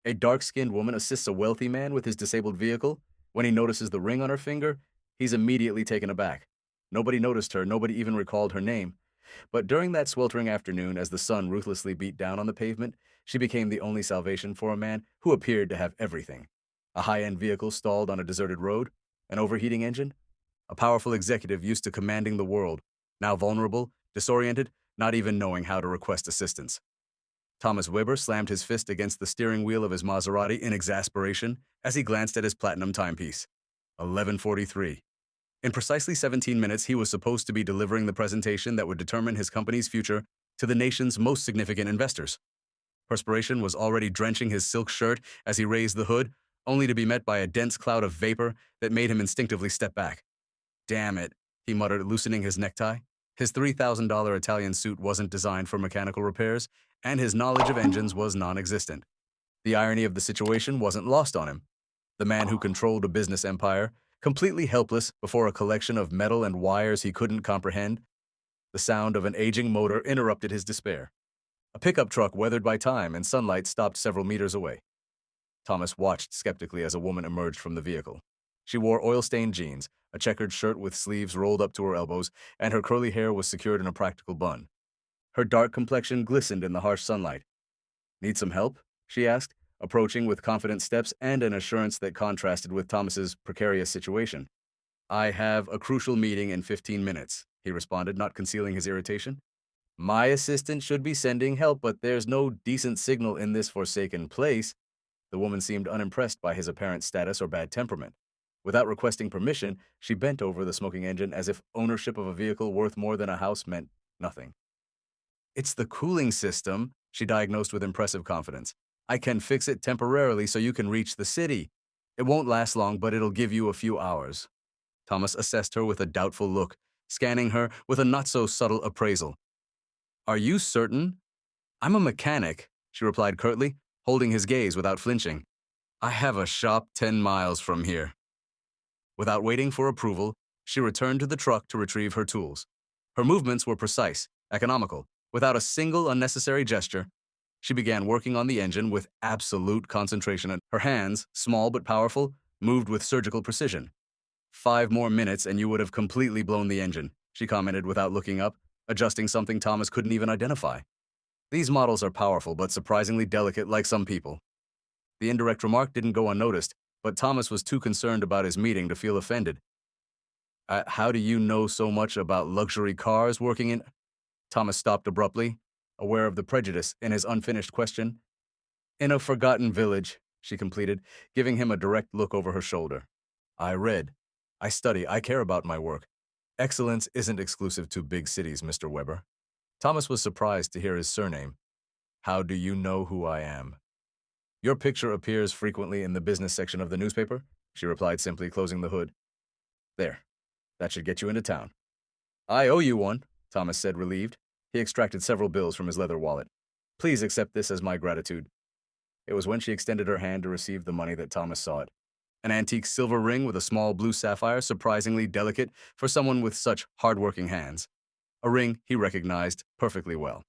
A dark-skinned woman assists a wealthy man with his disabled vehicle. When he notices the ring on her finger, he's immediately taken aback. Nobody noticed her, nobody even recalled her name. But during that sweltering afternoon, as the sun ruthlessly beat down on the pavement, she became the only salvation for a man who appeared to have everything. A high-end vehicle stalled on a deserted road, an overheating engine, a powerful executive used to commanding the world, now vulnerable, disoriented, not even knowing how to request assistance. Thomas Weber slammed his fist against the steering wheel of his Maserati in exasperation as he glanced at his platinum timepiece. 11:43. In precisely 17 minutes, he was supposed to be delivering the presentation that would determine his company's future to the nation's most significant investors. Perspiration was already drenching his silk shirt as he raised the hood, only to be met by a dense cloud of vapor that made him instinctively step back. Damn it, he muttered, loosening his necktie. His $3,000 Italian suit wasn't designed for mechanical repairs, and his knowledge of engines was non-existent. The irony of the situation wasn't lost on him. The man who controlled a business empire, completely helpless before a collection of metal and wires he couldn't comprehend, the sound of an aging motor interrupted his despair. A pickup truck weathered by time and sunlight stopped several meters away. Thomas watched skeptically as a woman emerged from the vehicle. She wore oil-stained jeans, a checkered shirt with sleeves rolled up to her elbows, and her curly hair was secured in a practical bun. Her dark complexion glistened in the harsh sunlight. "Need some help?" she asked, approaching with confident steps and an assurance that contrasted with Thomas's precarious situation. "I have a crucial meeting in 15 minutes," he responded, not concealing his irritation. "My assistant should be sending help, but there's no decent signal in this forsaken place." The woman seemed unimpressed by his apparent status or bad temperament. Without requesting permission, she bent over the smoking engine as if ownership of a vehicle worth more than a house meant nothing. "It's the cooling system," she diagnosed with impressive confidence. "I can fix it temporarily so you can reach the city. It won't last long, but it'll give you a few hours." Thomas assessed her with a doubtful look, scanning her with a not-so-subtle appraisal. "Are you certain?" "I'm a mechanic," she replied curtly, holding his gaze without flinching. "I have a shop 10 miles from here." Without waiting for approval, she returned to the truck to retrieve her tools. Her movements were precise, economical. Without a single unnecessary gesture, she began working on the engine with absolute concentration. Her hands, small but powerful, moved with surgical precision. "5 more minutes and you would have completely blown the engine," she commented without looking up, adjusting something Thomas couldn't even identify. "These models are powerful but surprisingly delicate, like some people." The indirect remark didn't go unnoticed, but Thomas was too concerned about his meeting to feel offended. How do you know so much about luxury cars working in—" Thomas stopped abruptly, aware of the prejudice in his unfinished question. "In a forgotten village," she completed, giving him a direct look over her shoulder. "I read. I study. I care about my work. Excellence isn't exclusive to big cities, Mr. Weber." Thomas was surprised to hear his surname. "How do you know who I am?" "Your picture appears frequently in the business section of the newspaper," she replied, simply closing the hood. "There. That should get you into town." "I owe you one," Thomas said, relieved. He extracted several bills from his leather wallet. "Please accept this as my gratitude." It was when she extended her hand to receive the money that Thomas saw it. An antique silver ring with a small blue sapphire, surprisingly delicate for someone with such hard-working hands. A ring he recognized perfectly well.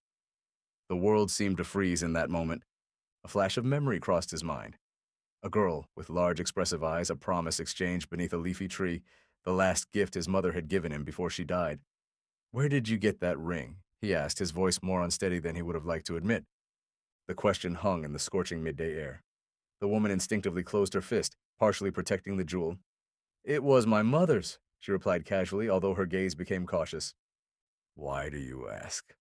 The world seemed to freeze in that moment. A flash of memory crossed his mind. A girl with large expressive eyes, a promise exchanged beneath a leafy tree, the last gift his mother had given him before she died. "Where did you get that ring?" he asked, his voice more unsteady than he would have liked to admit. The question hung in the scorching midday air. The woman instinctively closed her fist, partially protecting the jewel. "It was my mother's," she replied casually, although her gaze became cautious. "Why do you ask?"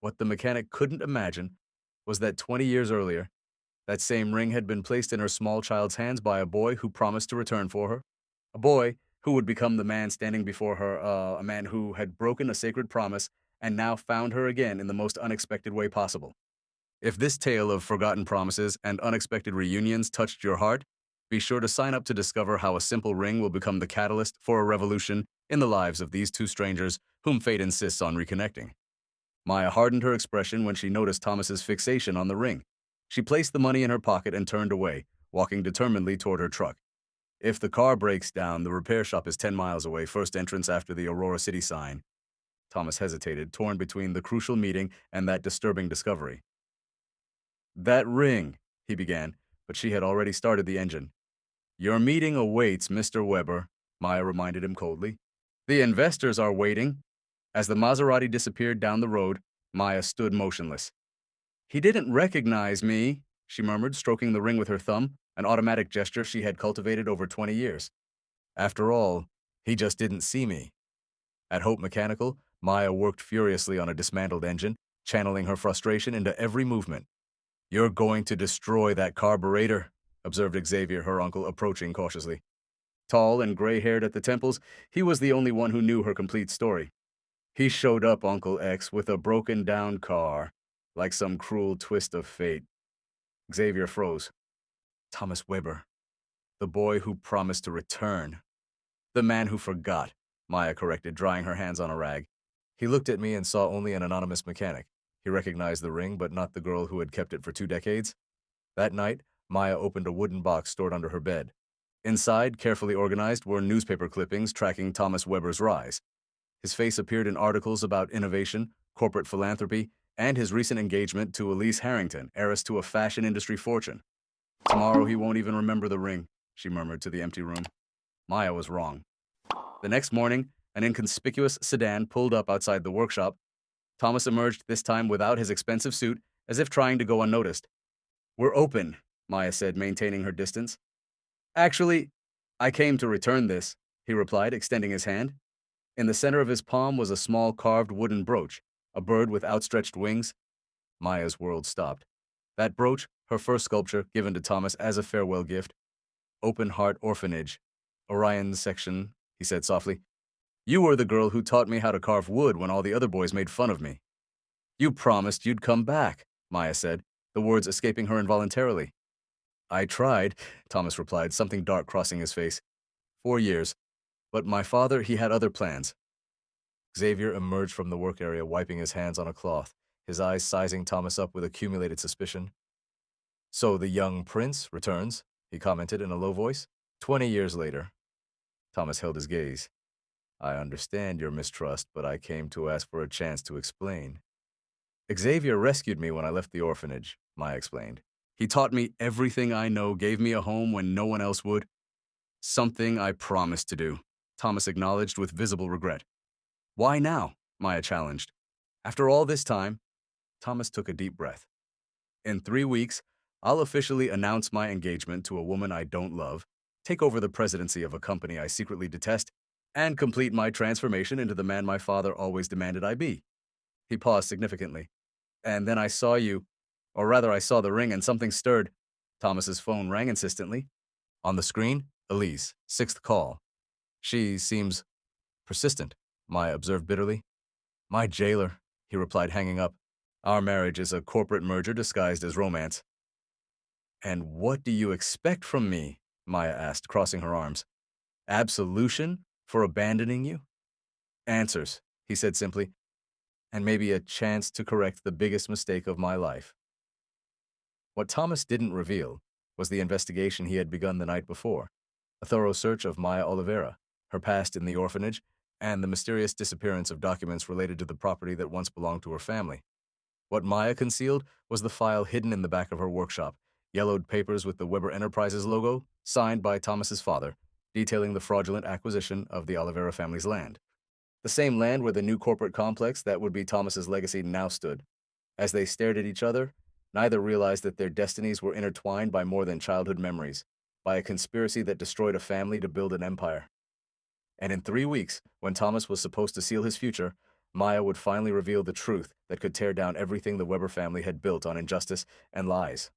What the mechanic couldn't imagine was that 20 years earlier, that same ring had been placed in her small child's hands by a boy who promised to return for her. A boy who would become the man standing before her, a man who had broken a sacred promise and now found her again in the most unexpected way possible. If this tale of forgotten promises and unexpected reunions touched your heart, be sure to sign up to discover how a simple ring will become the catalyst for a revolution in the lives of these two strangers whom fate insists on reconnecting. Maya hardened her expression when she noticed Thomas's fixation on the ring. She placed the money in her pocket and turned away, walking determinedly toward her truck. "If the car breaks down, the repair shop is 10 miles away, first entrance after the Aurora City sign." Thomas hesitated, torn between the crucial meeting and that disturbing discovery. "That ring," he began, but she had already started the engine. "Your meeting awaits, Mr. Weber," Maya reminded him coldly. "The investors are waiting." As the Maserati disappeared down the road, Maya stood motionless. "He didn't recognize me," she murmured, stroking the ring with her thumb, an automatic gesture she had cultivated over 20 years. "After all, he just didn't see me." At Hope Mechanical, Maya worked furiously on a dismantled engine, channeling her frustration into every movement. "You're going to destroy that carburetor," observed Xavier, her uncle, approaching cautiously. Tall and gray-haired at the temples, he was the only one who knew her complete story. "He showed up, Uncle X, with a broken-down car, like some cruel twist of fate." Xavier froze. Thomas Weber, the boy who promised to return. "The man who forgot," Maya corrected, drying her hands on a rag. He looked at me and saw only an anonymous mechanic. He recognized the ring, but not the girl who had kept it for 2 decades. That night, Maya opened a wooden box stored under her bed. Inside, carefully organized, were newspaper clippings tracking Thomas Weber's rise. His face appeared in articles about innovation, corporate philanthropy, and his recent engagement to Elise Harrington, heiress to a fashion industry fortune. "Tomorrow he won't even remember the ring," she murmured to the empty room. Maya was wrong. The next morning, an inconspicuous sedan pulled up outside the workshop. Thomas emerged this time without his expensive suit, as if trying to go unnoticed. "We're open," Maya said, maintaining her distance. "Actually, I came to return this," he replied, extending his hand. In the center of his palm was a small carved wooden brooch, a bird with outstretched wings. Maya's world stopped. That brooch, her first sculpture, given to Thomas as a farewell gift. "Open Heart Orphanage, Orion's section," he said softly. "You were the girl who taught me how to carve wood when all the other boys made fun of me." "You promised you'd come back," Maya said, the words escaping her involuntarily. "I tried," Thomas replied, something dark crossing his face. 4 years. But my father, he had other plans." Xavier emerged from the work area, wiping his hands on a cloth, his eyes sizing Thomas up with accumulated suspicion. "So the young prince returns," he commented in a low voice. 20 years later. Thomas held his gaze. "I understand your mistrust, but I came to ask for a chance to explain." "Xavier rescued me when I left the orphanage," Maya explained. "He taught me everything I know, gave me a home when no one else would. Something I promised to do," Thomas acknowledged with visible regret. "Why now?" Maya challenged. "After all this time," Thomas took a deep breath. "In 3 weeks, I'll officially announce my engagement to a woman I don't love, take over the presidency of a company I secretly detest, and complete my transformation into the man my father always demanded I be." He paused significantly. "And then I saw you, or rather I saw the ring and something stirred." Thomas's phone rang insistently. On the screen, Elise, 6th call. "She seems persistent," Maya observed bitterly. "My jailer," he replied, hanging up. "Our marriage is a corporate merger disguised as romance." "And what do you expect from me?" Maya asked, crossing her arms. "Absolution for abandoning you?" "Answers," he said simply, "and maybe a chance to correct the biggest mistake of my life." What Thomas didn't reveal was the investigation he had begun the night before, a thorough search of Maya Oliveira, her past in the orphanage, and the mysterious disappearance of documents related to the property that once belonged to her family. What Maya concealed was the file hidden in the back of her workshop, yellowed papers with the Weber Enterprises logo, signed by Thomas's father, detailing the fraudulent acquisition of the Oliveira family's land. The same land where the new corporate complex that would be Thomas's legacy now stood. As they stared at each other, neither realized that their destinies were intertwined by more than childhood memories, by a conspiracy that destroyed a family to build an empire. And in 3 weeks, when Thomas was supposed to seal his future, Maya would finally reveal the truth that could tear down everything the Weber family had built on injustice and lies.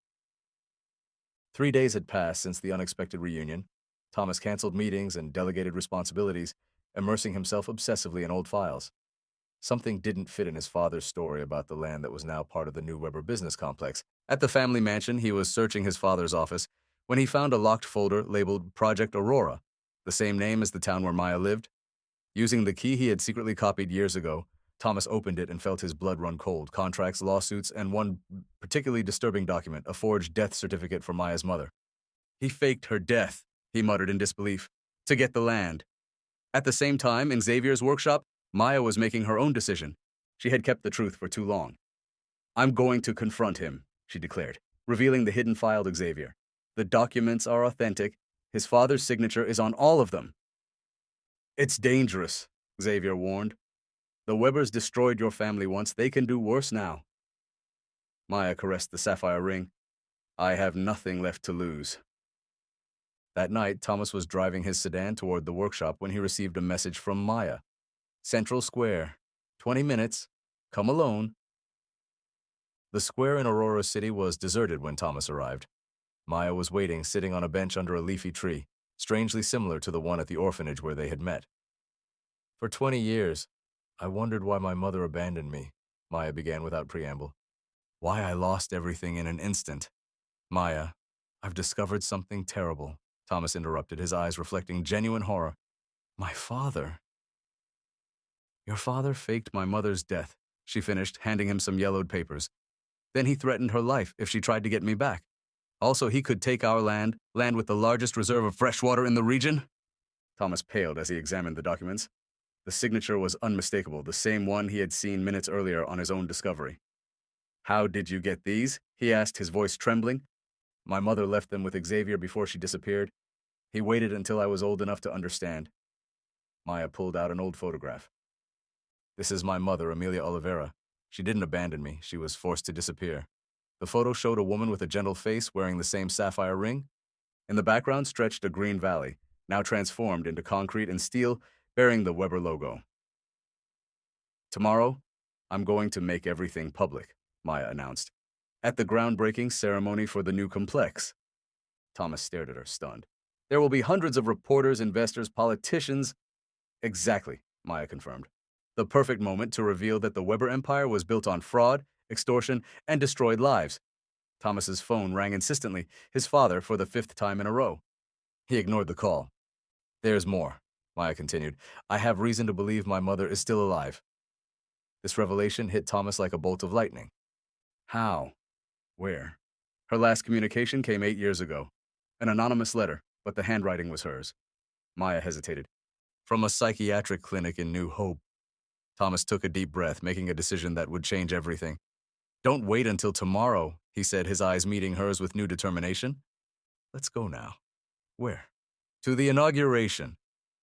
3 days had passed since the unexpected reunion. Thomas canceled meetings and delegated responsibilities, immersing himself obsessively in old files. Something didn't fit in his father's story about the land that was now part of the new Weber business complex. At the family mansion, he was searching his father's office when he found a locked folder labeled Project Aurora, the same name as the town where Maya lived. Using the key he had secretly copied years ago, Thomas opened it and felt his blood run cold. Contracts, lawsuits, and one particularly disturbing document, a forged death certificate for Maya's mother. "He faked her death," he muttered in disbelief, "to get the land." At the same time, in Xavier's workshop, Maya was making her own decision. She had kept the truth for too long. "I'm going to confront him," she declared, revealing the hidden file to Xavier. The documents are authentic. His father's signature is on all of them. It's dangerous, Xavier warned. The Webbers destroyed your family once. They can do worse now. Maya caressed the sapphire ring. I have nothing left to lose. That night, Thomas was driving his sedan toward the workshop when he received a message from Maya. Central Square. 20 minutes. Come alone. The square in Aurora City was deserted when Thomas arrived. Maya was waiting, sitting on a bench under a leafy tree, strangely similar to the one at the orphanage where they had met. For 20 years, I wondered why my mother abandoned me, Maya began without preamble. Why I lost everything in an instant. Maya, I've discovered something terrible, Thomas interrupted, his eyes reflecting genuine horror. My father. Your father faked my mother's death, she finished, handing him some yellowed papers. Then he threatened her life if she tried to get me back. Also, he could take our land with the largest reserve of fresh water in the region. Thomas paled as he examined the documents. The signature was unmistakable, the same one he had seen minutes earlier on his own discovery. How did you get these? He asked, his voice trembling. My mother left them with Xavier before she disappeared. He waited until I was old enough to understand. Maya pulled out an old photograph. This is my mother, Amelia Oliveira. She didn't abandon me. She was forced to disappear. The photo showed a woman with a gentle face wearing the same sapphire ring. In the background stretched a green valley, now transformed into concrete and steel, bearing the Weber logo. Tomorrow, I'm going to make everything public, Maya announced. At the groundbreaking ceremony for the new complex. Thomas stared at her, stunned. There will be hundreds of reporters, investors, politicians. Exactly, Maya confirmed. The perfect moment to reveal that the Weber empire was built on fraud, extortion, and destroyed lives. Thomas's phone rang insistently, his father for the 5th time in a row. He ignored the call. There's more, Maya continued. I have reason to believe my mother is still alive. This revelation hit Thomas like a bolt of lightning. How? Where? Her last communication came 8 years ago. An anonymous letter, but the handwriting was hers. Maya hesitated. From a psychiatric clinic in New Hope. Thomas took a deep breath, making a decision that would change everything. Don't wait until tomorrow, he said, his eyes meeting hers with new determination. Let's go now. Where? To the inauguration.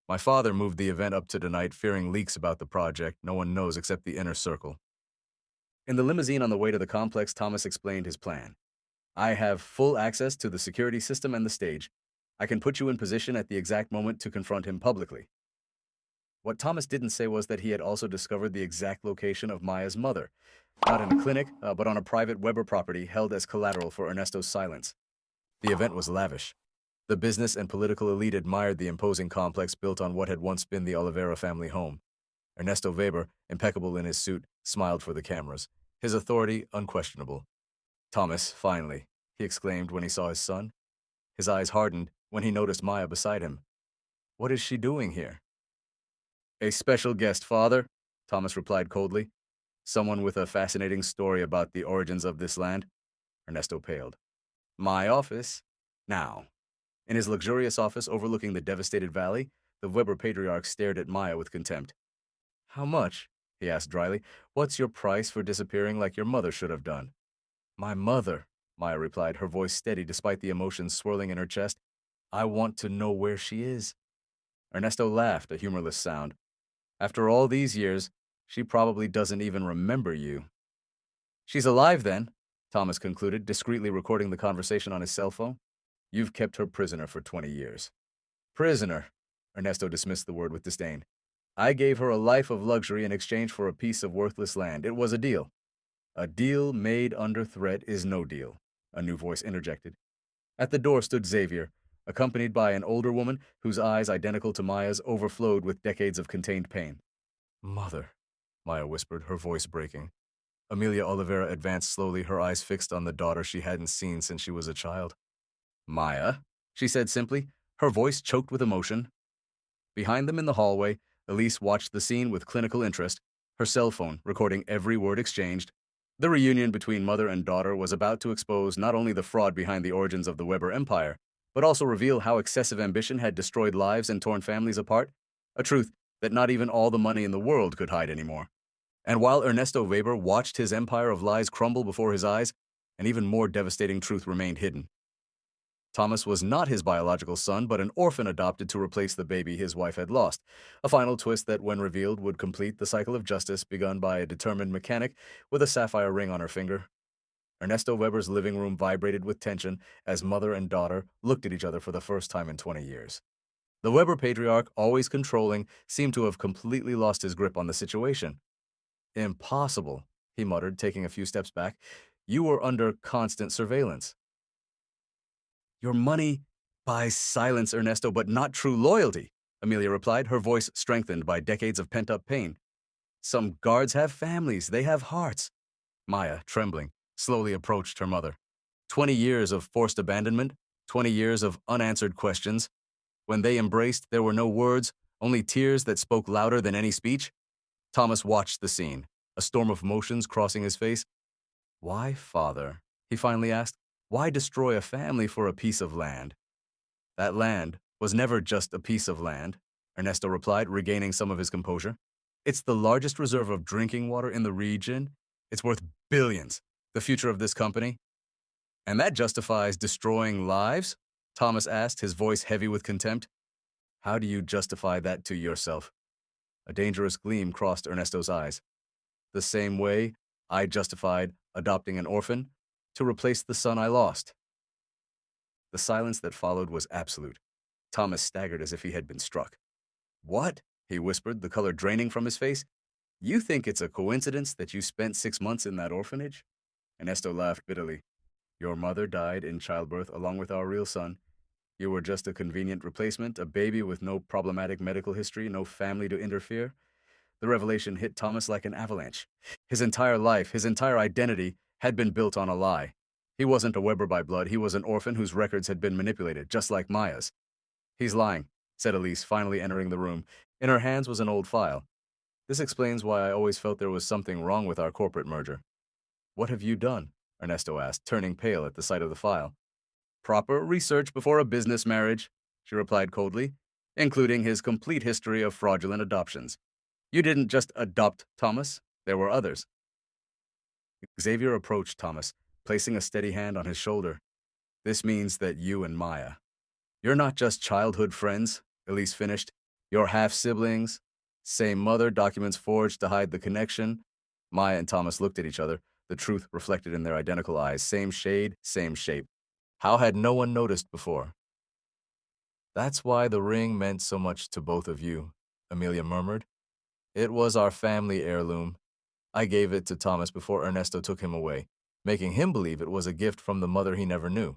My father moved the event up to tonight, fearing leaks about the project. No one knows except the inner circle. In the limousine on the way to the complex, Thomas explained his plan. I have full access to the security system and the stage. I can put you in position at the exact moment to confront him publicly. What Thomas didn't say was that he had also discovered the exact location of Maya's mother, not in a clinic, but on a private Weber property held as collateral for Ernesto's silence. The event was lavish. The business and political elite admired the imposing complex built on what had once been the Oliveira family home. Ernesto Weber, impeccable in his suit, smiled for the cameras, his authority unquestionable. Thomas, finally, he exclaimed when he saw his son. His eyes hardened when he noticed Maya beside him. What is she doing here? A special guest, father, Thomas replied coldly. Someone with a fascinating story about the origins of this land. Ernesto paled. My office? Now. In his luxurious office overlooking the devastated valley, the Weber patriarch stared at Maya with contempt. How much? He asked dryly. What's your price for disappearing like your mother should have done? My mother, Maya replied, her voice steady despite the emotions swirling in her chest. I want to know where she is. Ernesto laughed, a humorless sound. After all these years, she probably doesn't even remember you. She's alive then, Thomas concluded, discreetly recording the conversation on his cell phone. You've kept her prisoner for 20 years. Prisoner, Ernesto dismissed the word with disdain. I gave her a life of luxury in exchange for a piece of worthless land. It was a deal. A deal made under threat is no deal, a new voice interjected. At the door stood Xavier, accompanied by an older woman whose eyes, identical to Maya's, overflowed with decades of contained pain. Mother, Maya whispered, her voice breaking. Amelia Oliveira advanced slowly, her eyes fixed on the daughter she hadn't seen since she was a child. Maya, she said simply, her voice choked with emotion. Behind them in the hallway, Elise watched the scene with clinical interest, her cell phone recording every word exchanged. The reunion between mother and daughter was about to expose not only the fraud behind the origins of the Weber empire, but also reveal how excessive ambition had destroyed lives and torn families apart, a truth that not even all the money in the world could hide anymore. And while Ernesto Weber watched his empire of lies crumble before his eyes, an even more devastating truth remained hidden. Thomas was not his biological son, but an orphan adopted to replace the baby his wife had lost. A final twist that, when revealed, would complete the cycle of justice begun by a determined mechanic with a sapphire ring on her finger. Ernesto Weber's living room vibrated with tension as mother and daughter looked at each other for the first time in 20 years. The Weber patriarch, always controlling, seemed to have completely lost his grip on the situation. Impossible, he muttered, taking a few steps back. You were under constant surveillance. Your money buys silence, Ernesto, but not true loyalty, Amelia replied, her voice strengthened by decades of pent-up pain. Some guards have families, they have hearts. Maya, trembling, slowly approached her mother. 20 years of forced abandonment, 20 years of unanswered questions. When they embraced, there were no words, only tears that spoke louder than any speech. Thomas watched the scene, a storm of emotions crossing his face. Why, father? He finally asked. Why destroy a family for a piece of land? That land was never just a piece of land, Ernesto replied, regaining some of his composure. It's the largest reserve of drinking water in the region. It's worth billions, the future of this company. And that justifies destroying lives? Thomas asked, his voice heavy with contempt. How do you justify that to yourself? A dangerous gleam crossed Ernesto's eyes. The same way I justified adopting an orphan to replace the son I lost. The silence that followed was absolute. Thomas staggered as if he had been struck. What? He whispered, the color draining from his face. You think it's a coincidence that you spent 6 months in that orphanage? Ernesto laughed bitterly. Your mother died in childbirth along with our real son. You were just a convenient replacement, a baby with no problematic medical history, no family to interfere. The revelation hit Thomas like an avalanche. His entire life, his entire identity, had been built on a lie. He wasn't a Weber by blood, he was an orphan whose records had been manipulated, just like Maya's. He's lying, said Elise, finally entering the room. In her hands was an old file. This explains why I always felt there was something wrong with our corporate merger. What have you done? Ernesto asked, turning pale at the sight of the file. Proper research before a business marriage, she replied coldly, including his complete history of fraudulent adoptions. You didn't just adopt Thomas, there were others. Xavier approached Thomas, placing a steady hand on his shoulder. This means that you and Maya. You're not just childhood friends, Elise finished. You're half-siblings. Same mother, documents forged to hide the connection. Maya and Thomas looked at each other, the truth reflected in their identical eyes. Same shade, same shape. How had no one noticed before? That's why the ring meant so much to both of you, Amelia murmured. It was our family heirloom. I gave it to Thomas before Ernesto took him away, making him believe it was a gift from the mother he never knew.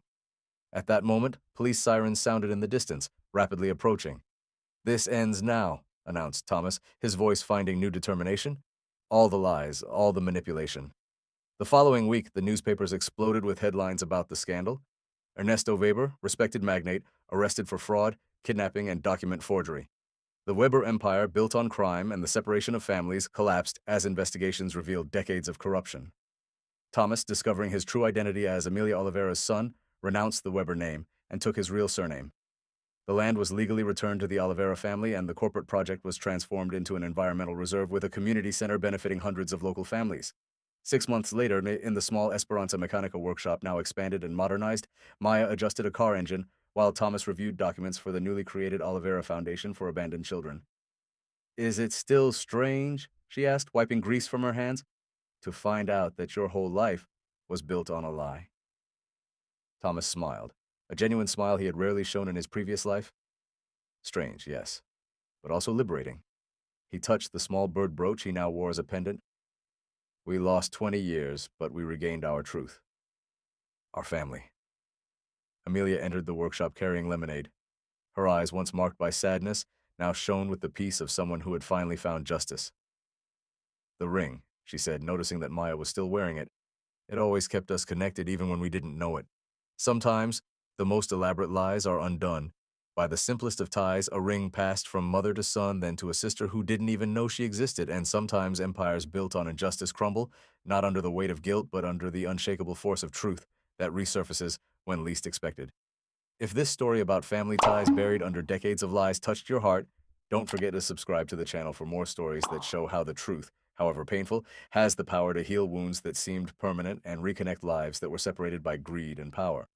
At that moment, police sirens sounded in the distance, rapidly approaching. This ends now, announced Thomas, his voice finding new determination. All the lies, all the manipulation. The following week, the newspapers exploded with headlines about the scandal. Ernesto Weber, respected magnate, arrested for fraud, kidnapping, and document forgery. The Weber empire, built on crime and the separation of families, collapsed as investigations revealed decades of corruption. Thomas, discovering his true identity as Amelia Oliveira's son, renounced the Weber name and took his real surname. The land was legally returned to the Oliveira family, and the corporate project was transformed into an environmental reserve with a community center benefiting hundreds of local families. 6 months later, in the small Esperanza Mechanica workshop, now expanded and modernized, Maya adjusted a car engine, while Thomas reviewed documents for the newly created Oliveira Foundation for Abandoned Children. Is it still strange, she asked, wiping grease from her hands, to find out that your whole life was built on a lie? Thomas smiled, a genuine smile he had rarely shown in his previous life. Strange, yes, but also liberating. He touched the small bird brooch he now wore as a pendant. We lost 20 years, but we regained our truth. Our family. Amelia entered the workshop carrying lemonade. Her eyes, once marked by sadness, now shone with the peace of someone who had finally found justice. The ring, she said, noticing that Maya was still wearing it. It always kept us connected even when we didn't know it. Sometimes, the most elaborate lies are undone. By the simplest of ties, a ring passed from mother to son, then to a sister who didn't even know she existed, and sometimes empires built on injustice crumble, not under the weight of guilt, but under the unshakable force of truth that resurfaces when least expected. If this story about family ties buried under decades of lies touched your heart, don't forget to subscribe to the channel for more stories that show how the truth, however painful, has the power to heal wounds that seemed permanent and reconnect lives that were separated by greed and power.